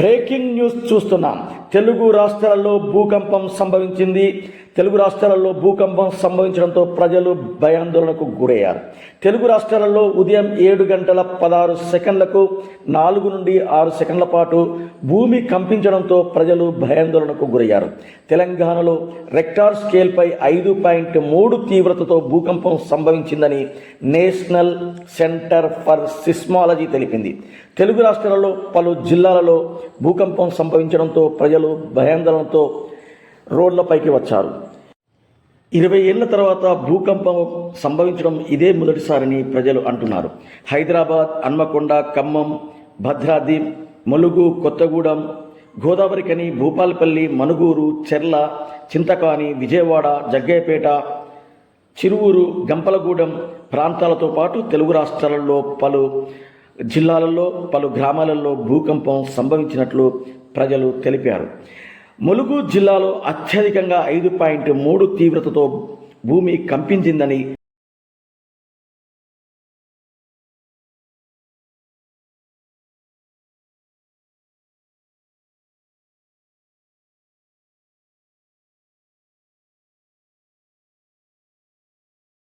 Breaking news చూస్తున్నాం. తెలుగు రాష్ట్రాలలో భూకంపం సంభవించింది. తెలుగు రాష్ట్రాలలో భూకంపం సంభవించడంతో ప్రజలు భయాందోళనకు గురయ్యారు. తెలుగు రాష్ట్రాలలో ఉదయం 7:16 4 నుండి 6 సెకండ్ల పాటు భూమి కంపించడంతో ప్రజలు భయాందోళనకు గురయ్యారు. తెలంగాణలో రెక్టార్ స్కేల్పై 5.3 తీవ్రతతో భూకంపం సంభవించిందని నేషనల్ సెంటర్ ఫర్ సిస్మాలజీ తెలిపింది. తెలుగు రాష్ట్రాలలో పలు జిల్లాలలో భూకంపం సంభవించడంతో ప్రజలు భయాందోళనతో రోడ్లపైకి వచ్చారు. 20 ఏళ్ల తర్వాత భూకంపం సంభవించడం ఇదే మొదటిసారని ప్రజలు అంటున్నారు. హైదరాబాద్, హన్మకొండ, ఖమ్మం, భద్రాద్రి, ములుగు, కొత్తగూడెం, గోదావరిఖని, భూపాలపల్లి, మనుగూరు, చెర్ల, చింతకాని, విజయవాడ, జగ్గయ్యపేట, చిరువూరు, గంపలగూడెం ప్రాంతాలతో పాటు తెలుగు రాష్ట్రాలలో పలు జిల్లాలలో పలు గ్రామాలలో భూకంపం సంభవించినట్లు ప్రజలు తెలిపారు. ములుగు జిల్లాలో అత్యధికంగా 5.3 తీవ్రతతో భూమి కంపించిందని